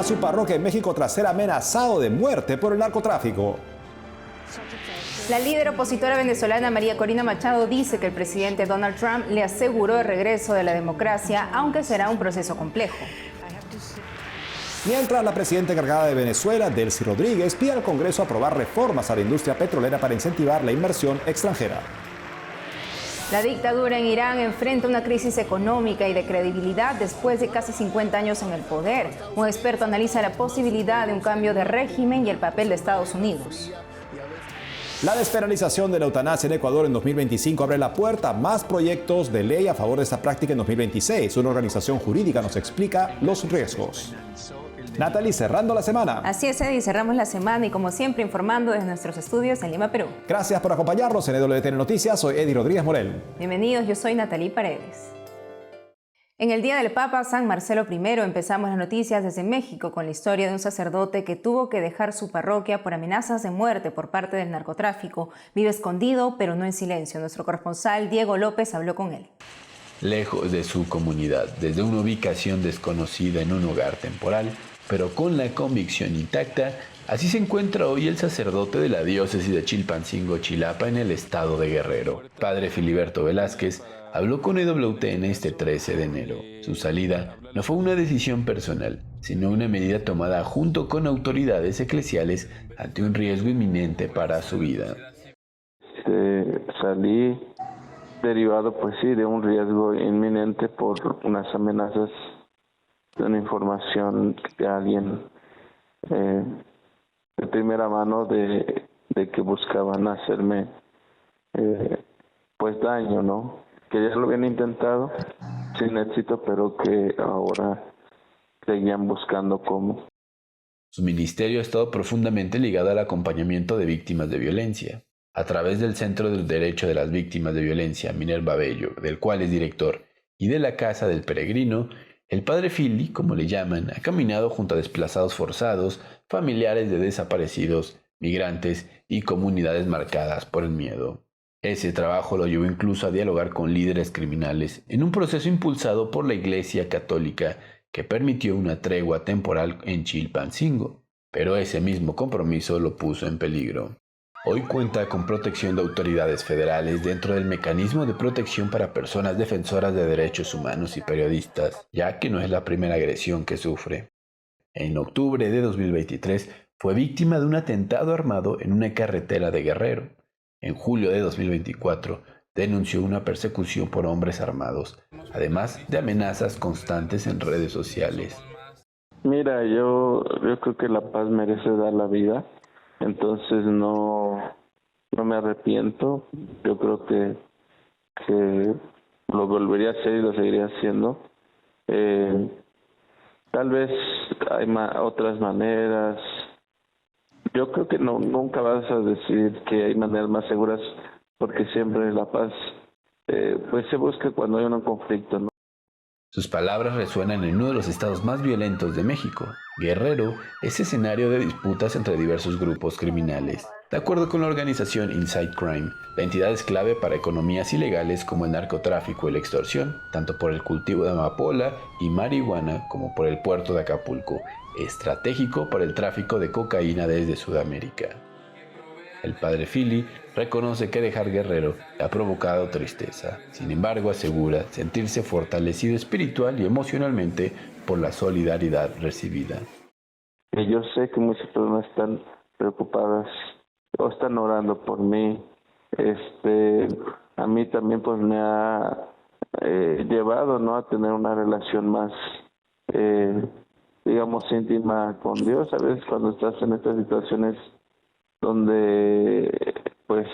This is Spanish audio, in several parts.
deja su parroquia en México tras ser amenazado de muerte por el narcotráfico. La líder opositora venezolana María Corina Machado dice que el presidente Donald Trump le aseguró el regreso de la democracia, aunque será un proceso complejo. Mientras la presidenta encargada de Venezuela, Delcy Rodríguez, pide al Congreso aprobar reformas a la industria petrolera para incentivar la inversión extranjera. La dictadura en Irán enfrenta una crisis económica y de credibilidad después de casi 50 años en el poder. Un experto analiza la posibilidad de un cambio de régimen y el papel de Estados Unidos. La despenalización de la eutanasia en Ecuador en 2025 abre la puerta a más proyectos de ley a favor de esta práctica en 2026. Una organización jurídica nos explica los riesgos. Natalie, cerrando la semana. Así es, Eddie, cerramos la semana y como siempre informando desde nuestros estudios en Lima, Perú. Gracias por acompañarnos en EWTN Noticias. Soy Eddie Rodríguez Morel. Bienvenidos, yo soy Natalie Paredes. En el Día del Papa San Marcelo I empezamos las noticias desde México con la historia de un sacerdote que tuvo que dejar su parroquia por amenazas de muerte por parte del narcotráfico. Vive escondido, pero no en silencio. Nuestro corresponsal Diego López habló con él. Lejos de su comunidad, desde una ubicación desconocida en un hogar temporal, pero con la convicción intacta, así se encuentra hoy el sacerdote de la diócesis de Chilpancingo, Chilapa, en el estado de Guerrero. Padre Filiberto Velázquez habló con EWTN este 13 de enero. Su salida no fue una decisión personal, sino una medida tomada junto con autoridades eclesiales ante un riesgo inminente para su vida. Salí derivado, pues sí, de un riesgo inminente por unas amenazas de una información de alguien de primera mano de que buscaban hacerme pues daño, ¿no? Que ya lo habían intentado sin éxito, pero que ahora seguían buscando cómo. Su ministerio ha estado profundamente ligado al acompañamiento de víctimas de violencia. A través del Centro del Derecho de las Víctimas de Violencia, Minerva Bello, del cual es director, y de la Casa del Peregrino, el padre Fili, como le llaman, ha caminado junto a desplazados forzados, familiares de desaparecidos, migrantes y comunidades marcadas por el miedo. Ese trabajo lo llevó incluso a dialogar con líderes criminales en un proceso impulsado por la Iglesia Católica que permitió una tregua temporal en Chilpancingo, pero ese mismo compromiso lo puso en peligro. Hoy cuenta con protección de autoridades federales dentro del mecanismo de protección para personas defensoras de derechos humanos y periodistas, ya que no es la primera agresión que sufre. En octubre de 2023 fue víctima de un atentado armado en una carretera de Guerrero. En julio de 2024 denunció una persecución por hombres armados, además de amenazas constantes en redes sociales. Mira, yo creo que la paz merece dar la vida. Entonces no me arrepiento. Yo creo que lo volvería a hacer y lo seguiría haciendo. Tal vez hay otras maneras. Yo creo que nunca vas a decir que hay maneras más seguras, porque siempre la paz pues se busca cuando hay un conflicto, ¿no? Sus palabras resuenan en uno de los estados más violentos de México. Guerrero es escenario de disputas entre diversos grupos criminales. De acuerdo con la organización Inside Crime, la entidad es clave para economías ilegales como el narcotráfico y la extorsión, tanto por el cultivo de amapola y marihuana como por el puerto de Acapulco, estratégico para el tráfico de cocaína desde Sudamérica. El padre Fili reconoce que dejar Guerrero le ha provocado tristeza. Sin embargo, asegura sentirse fortalecido espiritual y emocionalmente por la solidaridad recibida. Yo sé que muchas personas están preocupadas o están orando por mí. A mí también pues me ha llevado, ¿no?, a tener una relación más digamos íntima con Dios. A veces cuando estás en estas situaciones donde pues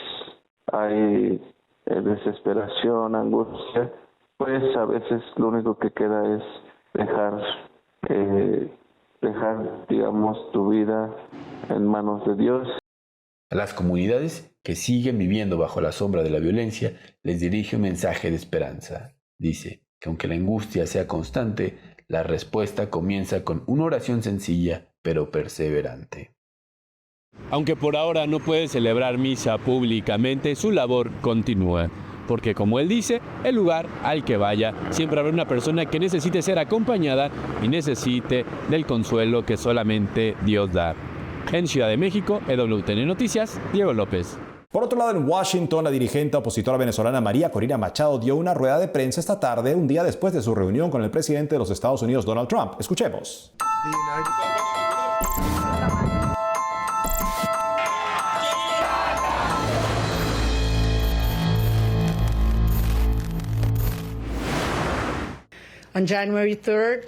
hay desesperación, angustia, pues a veces lo único que queda es dejar digamos tu vida en manos de Dios. A las comunidades que siguen viviendo bajo la sombra de la violencia les dirige un mensaje de esperanza. Dice que aunque la angustia sea constante, la respuesta comienza con una oración sencilla pero perseverante. Aunque por ahora no puede celebrar misa públicamente, su labor continúa. porque como él dice, el lugar al que vaya, siempre habrá una persona que necesite ser acompañada y necesite del consuelo que solamente Dios da. En Ciudad de México, EWTN Noticias, Diego López. Por otro lado, en Washington, la dirigente opositora venezolana María Corina Machado dio una rueda de prensa esta tarde, un día después de su reunión con el presidente de los Estados Unidos, Donald Trump. Escuchemos.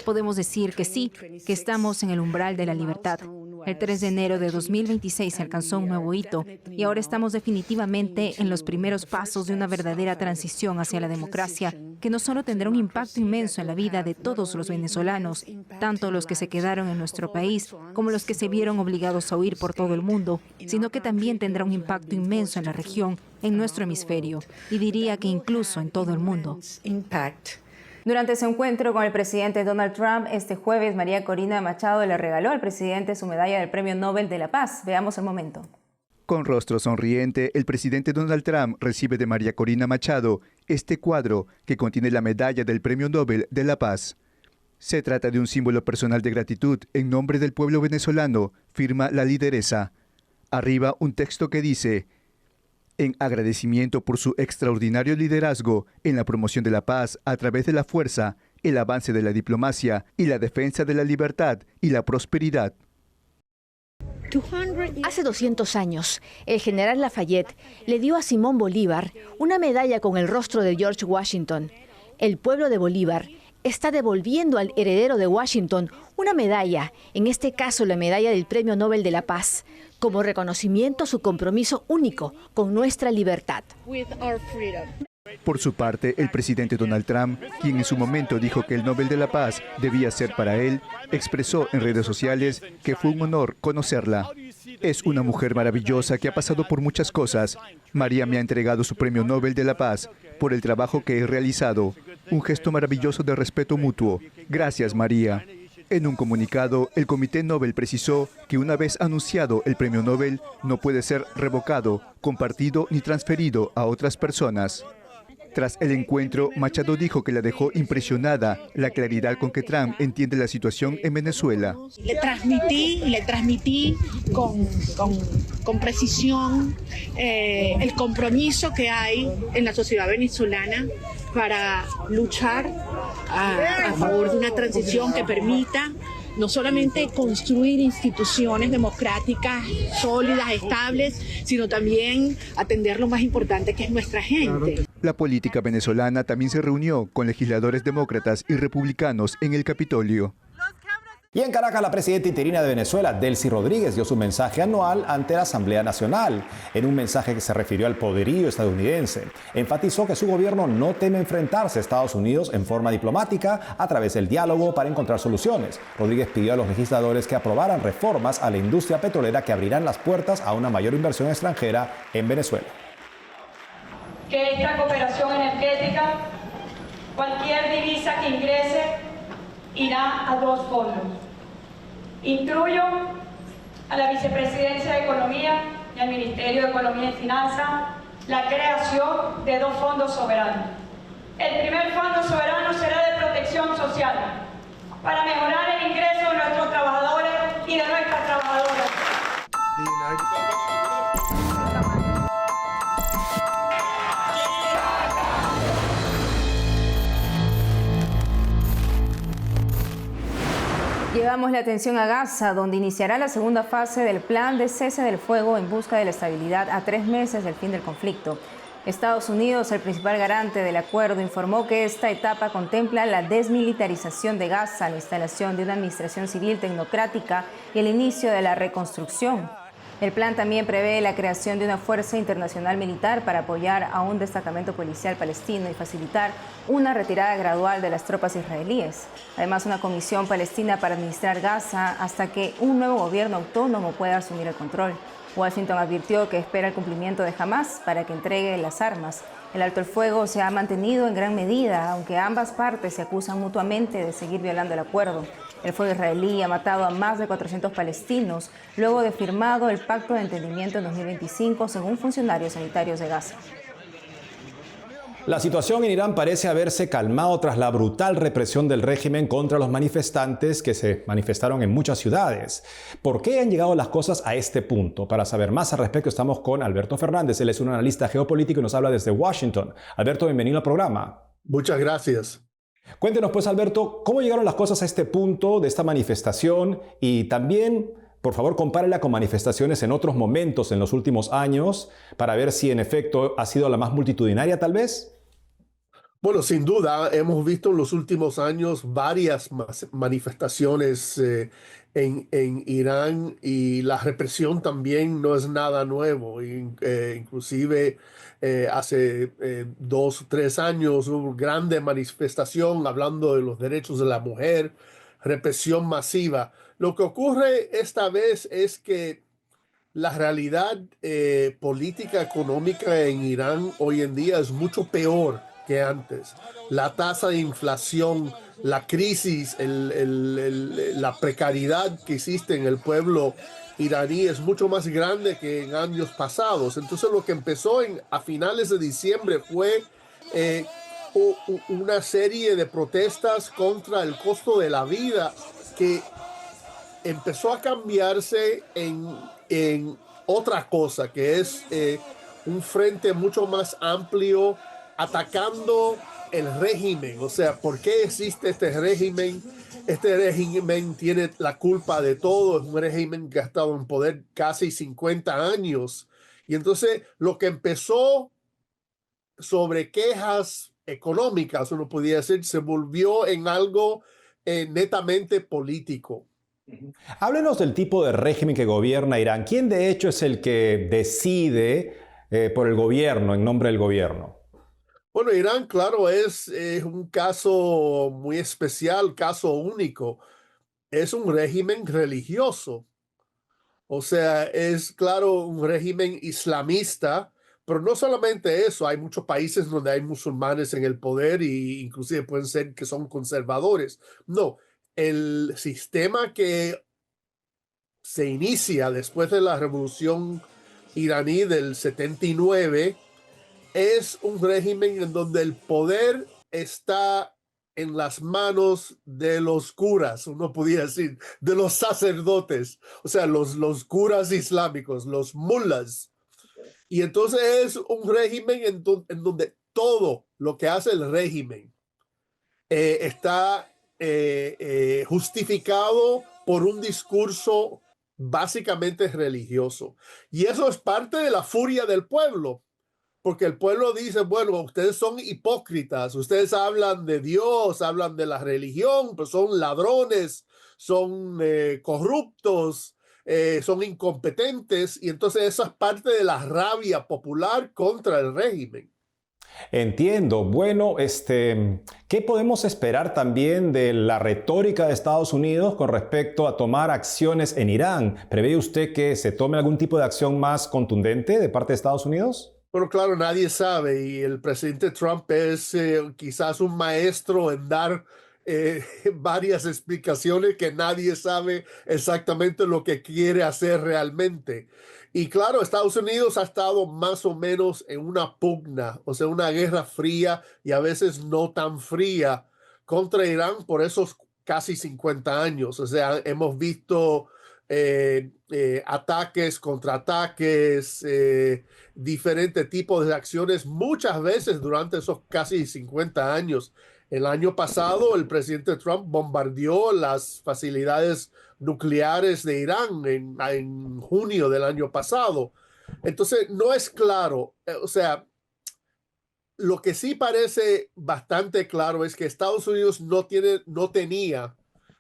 Podemos decir que sí, que estamos en el umbral de la libertad. El 3 de enero de 2026 se alcanzó un nuevo hito y ahora estamos definitivamente en los primeros pasos de una verdadera transición hacia la democracia, que no solo tendrá un impacto inmenso en la vida de todos los venezolanos, tanto los que se quedaron en nuestro país como los que se vieron obligados a huir por todo el mundo, sino que también tendrá un impacto inmenso en la región, en nuestro hemisferio, y diría que incluso en todo el mundo. Durante su encuentro con el presidente Donald Trump este jueves, María Corina Machado le regaló al presidente su medalla del Premio Nobel de la Paz. Veamos el momento. Con rostro sonriente, el presidente Donald Trump recibe de María Corina Machado este cuadro que contiene la medalla del Premio Nobel de la Paz. Se trata de un símbolo personal de gratitud en nombre del pueblo venezolano, firma la lideresa. Arriba un texto que dice: en agradecimiento por su extraordinario liderazgo en la promoción de la paz a través de la fuerza, el avance de la diplomacia y la defensa de la libertad y la prosperidad. Hace 200 años, el general Lafayette le dio a Simón Bolívar una medalla con el rostro de George Washington. El pueblo de Bolívar está devolviendo al heredero de Washington una medalla, en este caso la medalla del Premio Nobel de la Paz, como reconocimiento a su compromiso único con nuestra libertad. Por su parte, el presidente Donald Trump, quien en su momento dijo que el Nobel de la Paz debía ser para él, expresó en redes sociales que fue un honor conocerla. Es una mujer maravillosa que ha pasado por muchas cosas. María me ha entregado su Premio Nobel de la Paz por el trabajo que he realizado. Un gesto maravilloso de respeto mutuo. Gracias, María. En un comunicado, el Comité Nobel precisó que una vez anunciado el Premio Nobel no puede ser revocado, compartido ni transferido a otras personas. Tras el encuentro, Machado dijo que la dejó impresionada la claridad con que Trump entiende la situación en Venezuela. Le transmití con precisión el compromiso que hay en la sociedad venezolana para luchar a favor de una transición que permita no solamente construir instituciones democráticas sólidas, estables, sino también atender lo más importante, que es nuestra gente. La política venezolana también se reunió con legisladores demócratas y republicanos en el Capitolio. Y en Caracas, la presidenta interina de Venezuela, Delcy Rodríguez, dio su mensaje anual ante la Asamblea Nacional. En un mensaje que se refirió al poderío estadounidense, enfatizó que su gobierno no teme enfrentarse a Estados Unidos en forma diplomática a través del diálogo para encontrar soluciones. Rodríguez pidió a los legisladores que aprobaran reformas a la industria petrolera que abrirán las puertas a una mayor inversión extranjera en Venezuela. Que esta cooperación energética, cualquier divisa que ingrese, irá a dos fondos. Instruyo a la Vicepresidencia de Economía y al Ministerio de Economía y Finanzas la creación de dos fondos soberanos. El primer fondo soberano será de protección social, para mejorar el ingreso de nuestros trabajadores y de nuestras trabajadoras. Llevamos la atención a Gaza, donde iniciará la segunda fase del plan de cese del fuego en busca de la estabilidad a 3 meses del fin del conflicto. Estados Unidos, el principal garante del acuerdo, informó que esta etapa contempla la desmilitarización de Gaza, la instalación de una administración civil tecnocrática y el inicio de la reconstrucción. El plan también prevé la creación de una fuerza internacional militar para apoyar a un destacamento policial palestino y facilitar una retirada gradual de las tropas israelíes. Además, una comisión palestina para administrar Gaza hasta que un nuevo gobierno autónomo pueda asumir el control. Washington advirtió que espera el cumplimiento de Hamás para que entregue las armas. El alto el fuego se ha mantenido en gran medida, aunque ambas partes se acusan mutuamente de seguir violando el acuerdo. El fuego israelí ha matado a más de 400 palestinos luego de firmado el pacto de entendimiento en 2025, según funcionarios sanitarios de Gaza. La situación en Irán parece haberse calmado tras la brutal represión del régimen contra los manifestantes que se manifestaron en muchas ciudades. ¿Por qué han llegado las cosas a este punto? Para saber más al respecto estamos con Alberto Fernández. Él es un analista geopolítico y nos habla desde Washington. Alberto, bienvenido al programa. Muchas gracias. Cuéntenos pues, Alberto, ¿cómo llegaron las cosas a este punto de esta manifestación? Y también, por favor, compárela con manifestaciones en otros momentos en los últimos años para ver si en efecto ha sido la más multitudinaria tal vez. Bueno, sin duda, hemos visto en los últimos años varias manifestaciones en Irán, y la represión también no es nada nuevo. Inclusive hace 2 o 3 años hubo grande manifestación hablando de los derechos de la mujer, represión masiva. Lo que ocurre esta vez es que la realidad política económica en Irán hoy en día es mucho peor que antes. La tasa de inflación, la crisis, la precariedad que existe en el pueblo iraní es mucho más grande que en años pasados. Entonces lo que empezó a finales de diciembre fue una serie de protestas contra el costo de la vida que empezó a cambiarse en otra cosa, que es un frente mucho más amplio atacando el régimen. O sea, ¿por qué existe este régimen? Este régimen tiene la culpa de todo. Es un régimen que ha estado en poder casi 50 años. Y entonces lo que empezó sobre quejas económicas, uno podría decir, se volvió en algo netamente político. Háblenos del tipo de régimen que gobierna Irán. ¿Quién de hecho es el que decide por el gobierno, en nombre del gobierno? Bueno, Irán, claro, es un caso muy especial, caso único. Es un régimen religioso. O sea, es claro un régimen islamista, pero no solamente eso. Hay muchos países donde hay musulmanes en el poder e inclusive pueden ser que son conservadores. No, el sistema que se inicia después de la revolución iraní del 79 es un régimen en donde el poder está en las manos de los curas, uno podría decir, de los sacerdotes, o sea, los curas islámicos, los mullahs. Y entonces es un régimen en donde todo lo que hace el régimen está justificado por un discurso básicamente religioso. Y eso es parte de la furia del pueblo. Porque el pueblo dice, bueno, ustedes son hipócritas, ustedes hablan de Dios, hablan de la religión, pero son ladrones, son corruptos, son incompetentes, y entonces esa es parte de la rabia popular contra el régimen. Entiendo. Bueno, ¿qué podemos esperar también de la retórica de Estados Unidos con respecto a tomar acciones en Irán? ¿Prevé usted que se tome algún tipo de acción más contundente de parte de Estados Unidos? Bueno, claro, nadie sabe, y el presidente Trump es quizás un maestro en dar varias explicaciones que nadie sabe exactamente lo que quiere hacer realmente. Y claro, Estados Unidos ha estado más o menos en una pugna, o sea, una guerra fría y a veces no tan fría contra Irán por esos casi 50 años. O sea, hemos visto ataques, contraataques, diferentes tipos de acciones muchas veces durante esos casi 50 años. El año pasado, el presidente Trump bombardeó las facilidades nucleares de Irán en junio del año pasado. Entonces, no es claro. O sea, lo que sí parece bastante claro es que Estados Unidos no tenía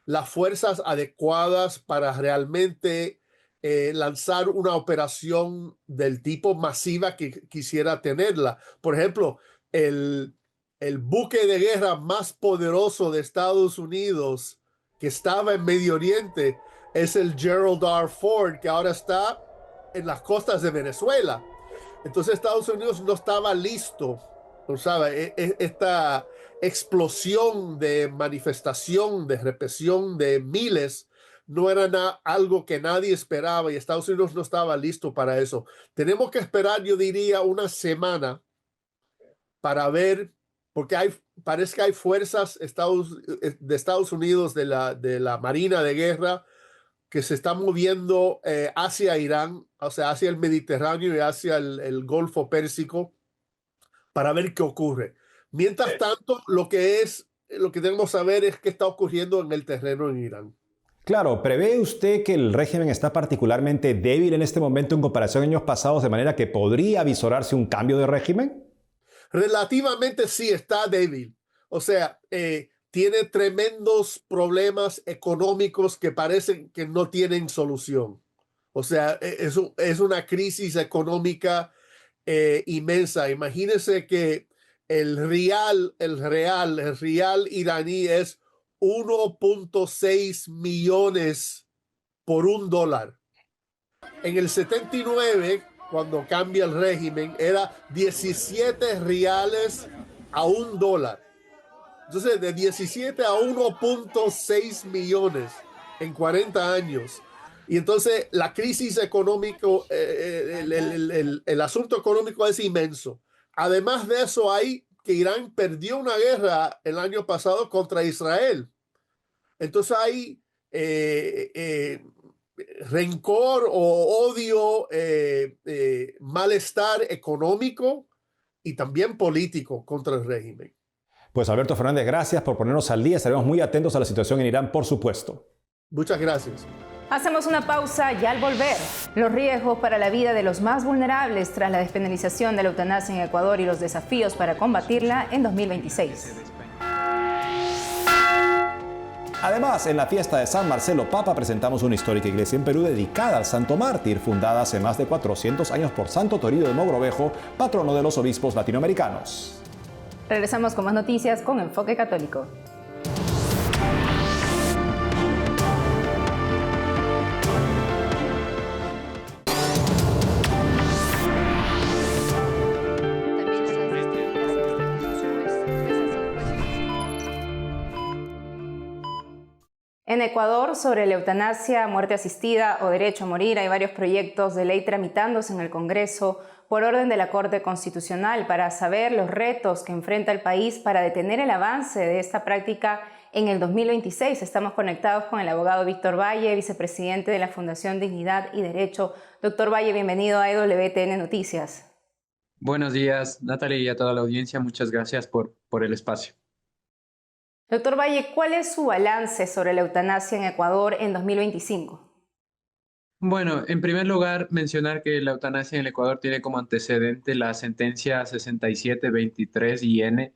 las fuerzas adecuadas para realmente lanzar una operación del tipo masiva que quisiera tenerla. Por ejemplo, el buque de guerra más poderoso de Estados Unidos que estaba en Medio Oriente es el Gerald R. Ford, que ahora está en las costas de Venezuela. Entonces Estados Unidos no estaba listo. ¿Sabe? Esta explosión de manifestación, de represión de miles, no era algo que nadie esperaba, y Estados Unidos no estaba listo para eso. Tenemos que esperar, yo diría, una semana para ver, porque parece que hay fuerzas de Estados Unidos, de la Marina de Guerra, que se están moviendo hacia Irán, o sea, hacia el Mediterráneo y hacia el Golfo Pérsico, para ver qué ocurre. Mientras tanto, lo que tenemos que saber es qué está ocurriendo en el terreno en Irán. Claro, ¿prevé usted que el régimen está particularmente débil en este momento en comparación a años pasados, de manera que podría visorarse un cambio de régimen? Relativamente sí está débil. O sea, tiene tremendos problemas económicos que parecen que no tienen solución. O sea, es una crisis económica inmensa. Imagínense que el rial iraní es 1.6 millones por $1. En el 79, cuando cambia el régimen, era 17 reales a $1. Entonces, de 17 a 1.6 millones en 40 años. Y entonces la crisis económica, el asunto económico es inmenso. Además de eso, hay que Irán perdió una guerra el año pasado contra Israel. Entonces hay rencor o odio, malestar económico y también político contra el régimen. Pues Alberto Fernández, gracias por ponernos al día. Estaremos muy atentos a la situación en Irán, por supuesto. Muchas gracias. Hacemos una pausa y al volver, los riesgos para la vida de los más vulnerables tras la despenalización de la eutanasia en Ecuador y los desafíos para combatirla en 2026. Además, en la fiesta de San Marcelo Papa presentamos una histórica iglesia en Perú dedicada al santo mártir, fundada hace más de 400 años por Santo Toribio de Mogrovejo, patrono de los obispos latinoamericanos. Regresamos con más noticias con Enfoque Católico. En Ecuador, sobre la eutanasia, muerte asistida o derecho a morir, hay varios proyectos de ley tramitándose en el Congreso por orden de la Corte Constitucional para saber los retos que enfrenta el país para detener el avance de esta práctica en el 2026. Estamos conectados con el abogado Víctor Valle, vicepresidente de la Fundación Dignidad y Derecho. Doctor Valle, bienvenido a EWTN Noticias. Buenos días, Natalia, y a toda la audiencia. Muchas gracias por el espacio. Doctor Valle, ¿cuál es su balance sobre la eutanasia en Ecuador en 2025? Bueno, en primer lugar, mencionar que la eutanasia en el Ecuador tiene como antecedente la sentencia 6723-IN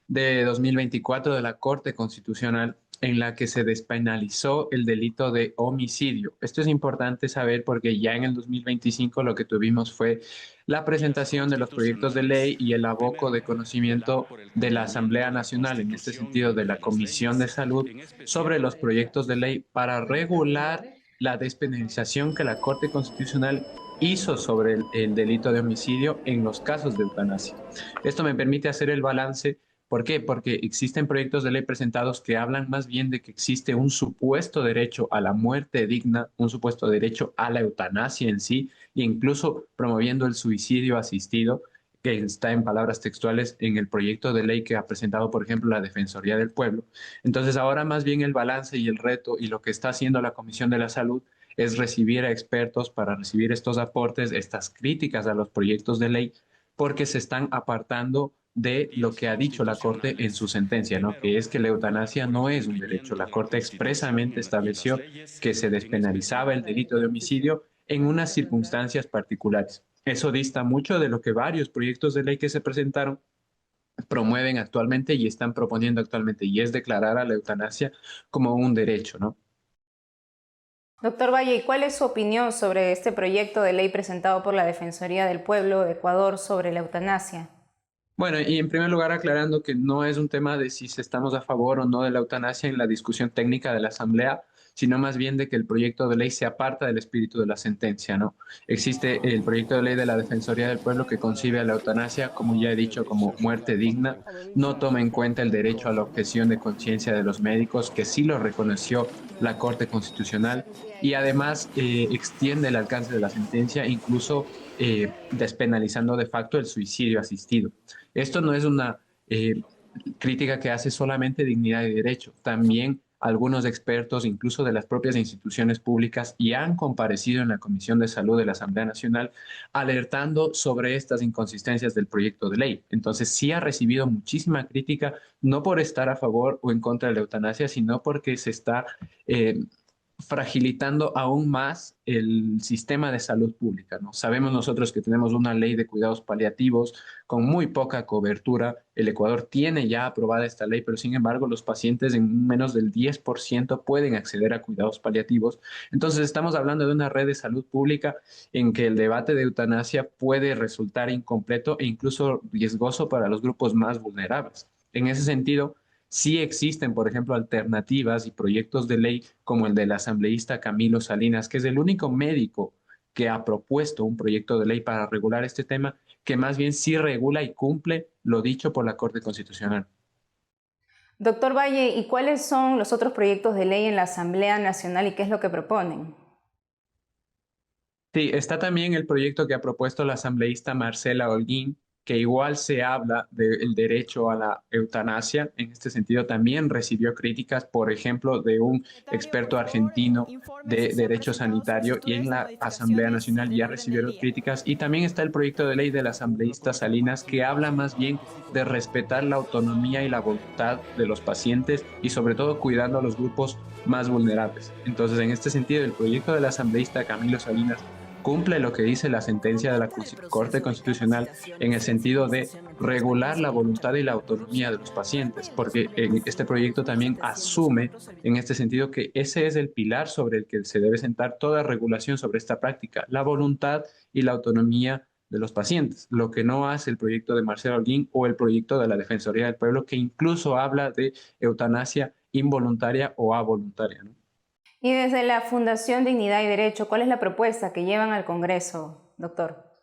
de 2024 de la Corte Constitucional, en la que se despenalizó el delito de homicidio. Esto es importante saber porque ya en el 2025 lo que tuvimos fue la presentación de los proyectos de ley y el aboco de conocimiento de la Asamblea Nacional, en este sentido de la Comisión de Salud, sobre los proyectos de ley para regular la despenalización que la Corte Constitucional hizo sobre el delito de homicidio en los casos de eutanasia. Esto me permite hacer el balance. ¿Por qué? Porque existen proyectos de ley presentados que hablan más bien de que existe un supuesto derecho a la muerte digna, un supuesto derecho a la eutanasia en sí, e incluso promoviendo el suicidio asistido, que está en palabras textuales en el proyecto de ley que ha presentado, por ejemplo, la Defensoría del Pueblo. Entonces, ahora más bien el balance y el reto y lo que está haciendo la Comisión de la Salud es recibir a expertos para recibir estos aportes, estas críticas a los proyectos de ley, porque se están apartando de lo que ha dicho la Corte en su sentencia, ¿no? Que es que la eutanasia no es un derecho. La Corte expresamente estableció que se despenalizaba el delito de homicidio en unas circunstancias particulares. Eso dista mucho de lo que varios proyectos de ley que se presentaron promueven actualmente y están proponiendo actualmente, y es declarar a la eutanasia como un derecho, ¿no? Doctor Valle, ¿y cuál es su opinión sobre este proyecto de ley presentado por la Defensoría del Pueblo de Ecuador sobre la eutanasia? Bueno, y en primer lugar aclarando que no es un tema de si estamos a favor o no de la eutanasia en la discusión técnica de la Asamblea, sino más bien de que el proyecto de ley se aparta del espíritu de la sentencia, ¿no? Existe el proyecto de ley de la Defensoría del Pueblo que concibe a la eutanasia, como ya he dicho, como muerte digna, no toma en cuenta el derecho a la objeción de conciencia de los médicos, que sí lo reconoció la Corte Constitucional, y además extiende el alcance de la sentencia, incluso despenalizando de facto el suicidio asistido. Esto no es una crítica que hace solamente Dignidad y Derecho, también algunos expertos, incluso de las propias instituciones públicas, ya han comparecido en la Comisión de Salud de la Asamblea Nacional alertando sobre estas inconsistencias del proyecto de ley. Entonces sí ha recibido muchísima crítica, no por estar a favor o en contra de la eutanasia, sino porque se está fragilitando aún más el sistema de salud pública, ¿no? Sabemos nosotros que tenemos una ley de cuidados paliativos con muy poca cobertura. El Ecuador tiene ya aprobada esta ley, pero sin embargo los pacientes en menos del 10% pueden acceder a cuidados paliativos. Entonces estamos hablando de una red de salud pública en que el debate de eutanasia puede resultar incompleto e incluso riesgoso para los grupos más vulnerables. En ese sentido, sí existen, por ejemplo, alternativas y proyectos de ley como el del asambleísta Camilo Salinas, que es el único médico que ha propuesto un proyecto de ley para regular este tema, que más bien sí regula y cumple lo dicho por la Corte Constitucional. Doctor Valle, ¿y cuáles son los otros proyectos de ley en la Asamblea Nacional y qué es lo que proponen? Sí, está también el proyecto que ha propuesto la asambleísta Marcela Holguín, que igual se habla del derecho a la eutanasia. En este sentido también recibió críticas, por ejemplo, de un experto argentino de derecho sanitario, y en la Asamblea Nacional ya recibieron críticas. Y también está el proyecto de ley del asambleísta Salinas, que habla más bien de respetar la autonomía y la voluntad de los pacientes y sobre todo cuidando a los grupos más vulnerables. Entonces, en este sentido, el proyecto del asambleísta Camilo Salinas cumple lo que dice la sentencia de la Corte Constitucional en el sentido de regular la voluntad y la autonomía de los pacientes, porque este proyecto también asume en este sentido que ese es el pilar sobre el que se debe sentar toda regulación sobre esta práctica, la voluntad y la autonomía de los pacientes, lo que no hace el proyecto de Marcelo Holguín o el proyecto de la Defensoría del Pueblo, que incluso habla de eutanasia involuntaria o avoluntaria, ¿no? Y desde la Fundación Dignidad y Derecho, ¿cuál es la propuesta que llevan al Congreso, doctor?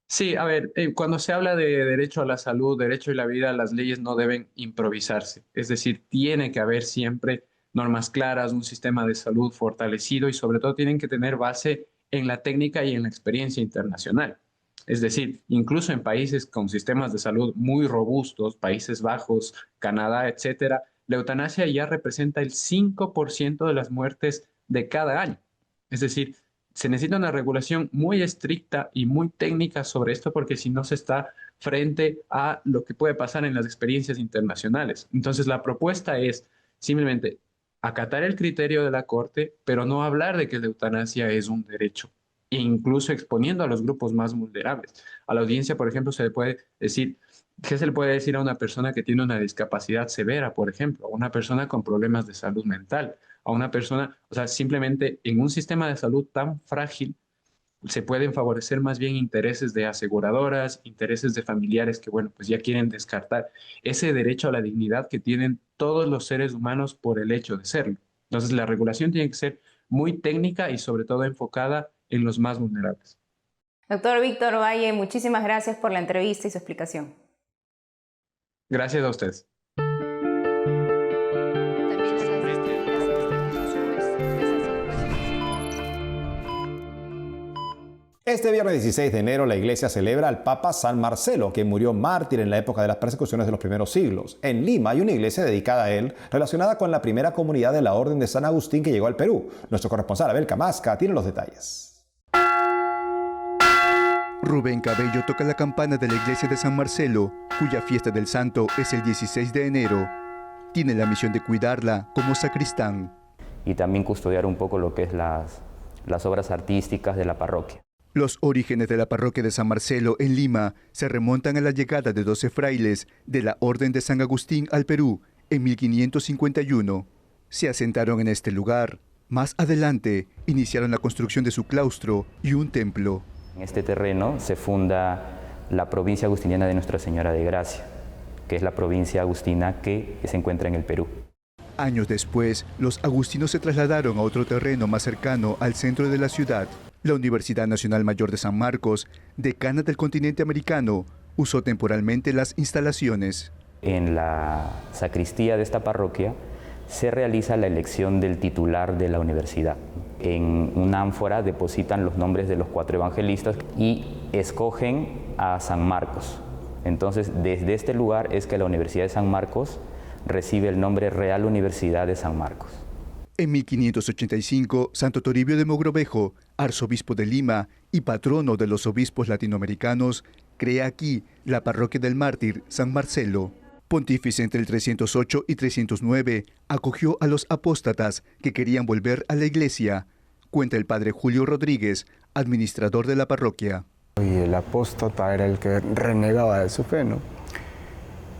Sí, a ver, cuando se habla de derecho a la salud, derecho a la vida, las leyes no deben improvisarse. Es decir, tiene que haber siempre normas claras, un sistema de salud fortalecido y sobre todo tienen que tener base en la técnica y en la experiencia internacional. Es decir, incluso en países con sistemas de salud muy robustos, Países Bajos, Canadá, etcétera, la eutanasia ya representa el 5% de las muertes de cada año. Es decir, se necesita una regulación muy estricta y muy técnica sobre esto, porque si no se está frente a lo que puede pasar en las experiencias internacionales. Entonces, la propuesta es simplemente acatar el criterio de la Corte, pero no hablar de que la eutanasia es un derecho, e incluso exponiendo a los grupos más vulnerables. A la audiencia, por ejemplo, se le puede decir, ¿qué se le puede decir a una persona que tiene una discapacidad severa, por ejemplo? A una persona con problemas de salud mental, a una persona, o sea, simplemente en un sistema de salud tan frágil se pueden favorecer más bien intereses de aseguradoras, intereses de familiares que, bueno, pues ya quieren descartar ese derecho a la dignidad que tienen todos los seres humanos por el hecho de serlo. Entonces, la regulación tiene que ser muy técnica y sobre todo enfocada en los más vulnerables. Doctor Víctor Valle, muchísimas gracias por la entrevista y su explicación. Gracias a ustedes. Este viernes 16 de enero la iglesia celebra al Papa San Marcelo, que murió mártir en la época de las persecuciones de los primeros siglos. En Lima hay una iglesia dedicada a él, relacionada con la primera comunidad de la Orden de San Agustín que llegó al Perú. Nuestro corresponsal Abel Camasca tiene los detalles. Rubén Cabello toca la campana de la iglesia de San Marcelo, cuya fiesta del santo es el 16 de enero. Tiene la misión de cuidarla como sacristán. Y también custodiar un poco lo que es las obras artísticas de la parroquia. Los orígenes de la parroquia de San Marcelo en Lima se remontan a la llegada de 12 frailes de la Orden de San Agustín al Perú en 1551. Se asentaron en este lugar. Más adelante iniciaron la construcción de su claustro y un templo. En este terreno se funda la provincia agustiniana de Nuestra Señora de Gracia, que es la provincia agustina que se encuentra en el Perú. Años después, los agustinos se trasladaron a otro terreno más cercano al centro de la ciudad. La Universidad Nacional Mayor de San Marcos, decana del continente americano, usó temporalmente las instalaciones. En la sacristía de esta parroquia se realiza la elección del titular de la universidad. En una ánfora depositan los nombres de los 4 evangelistas y escogen a San Marcos. Entonces, desde este lugar es que la Universidad de San Marcos recibe el nombre Real Universidad de San Marcos. En 1585, Santo Toribio de Mogrovejo, arzobispo de Lima y patrono de los obispos latinoamericanos, crea aquí la parroquia del mártir San Marcelo. Pontífice entre el 308 y 309, acogió a los apóstatas que querían volver a la iglesia, cuenta el padre Julio Rodríguez, administrador de la parroquia. Y el apóstata era el que renegaba de su fe, ¿no?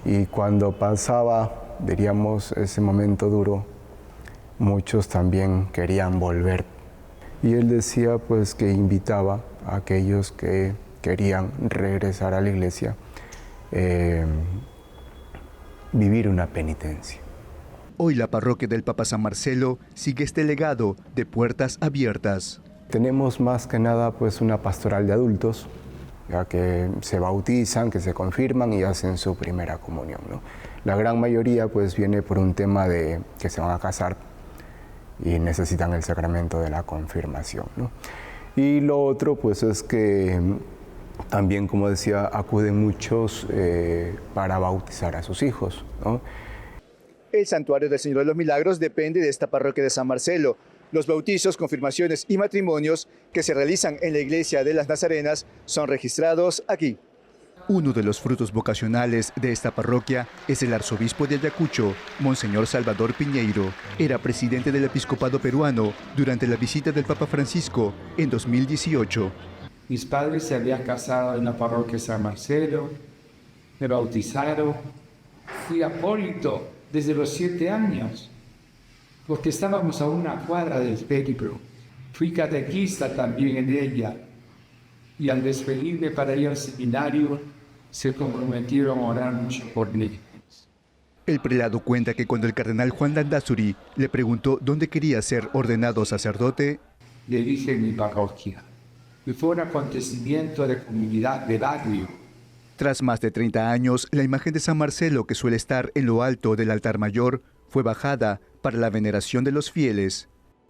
Y cuando pasaba, diríamos, ese momento duro, muchos también querían volver. Y él decía pues que invitaba a aquellos que querían regresar a la iglesia, vivir una penitencia. Hoy la parroquia del Papa San Marcelo sigue este legado de puertas abiertas. Tenemos más que nada pues una pastoral de adultos, ya que se bautizan, que se confirman y hacen su primera comunión, ¿no? La gran mayoría pues viene por un tema de que se van a casar y necesitan el sacramento de la confirmación, ¿no? Y lo otro pues es que también, como decía, acuden muchos para bautizar a sus hijos, ¿no? El Santuario del Señor de los Milagros depende de esta parroquia de San Marcelo. Los bautizos, confirmaciones y matrimonios que se realizan en la iglesia de las Nazarenas son registrados aquí. Uno de los frutos vocacionales de esta parroquia es el arzobispo de Ayacucho, Monseñor Salvador Piñeiro. Era presidente del episcopado peruano durante la visita del Papa Francisco en 2018. Mis padres se habían casado en la parroquia de San Marcelo, me bautizaron, fui acólito desde los 7 años, porque estábamos a una cuadra del templo. Fui catequista también en ella, y al despedirme para ir al seminario, se comprometieron a orar mucho por mí. El prelado cuenta que cuando el cardenal Juan Landázuri le preguntó dónde quería ser ordenado sacerdote, le dije en mi parroquia, que fue un acontecimiento de comunidad de barrio. Tras más de 30 años, la imagen de San Marcelo, que suele estar en lo alto del altar mayor, fue bajada para la veneración de los fieles.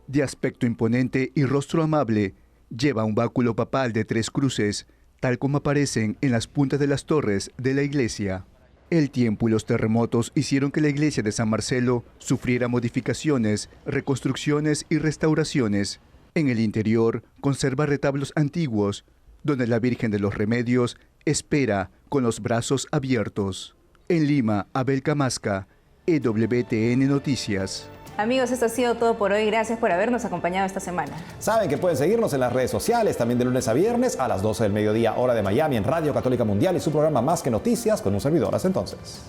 De aspecto imponente y rostro amable, lleva un báculo papal de 3 cruces, tal como aparecen en las puntas de las torres de la iglesia. El tiempo y los terremotos hicieron que la iglesia de San Marcelo sufriera modificaciones, reconstrucciones y restauraciones. En el interior conserva retablos antiguos, donde la Virgen de los Remedios espera con los brazos abiertos. En Lima, Abel Camasca, EWTN Noticias. Amigos, esto ha sido todo por hoy. Gracias por habernos acompañado esta semana. Saben que pueden seguirnos en las redes sociales, también de lunes a viernes a las 12 del mediodía, hora de Miami, en Radio Católica Mundial y su programa Más que Noticias con un servidor. Hasta entonces.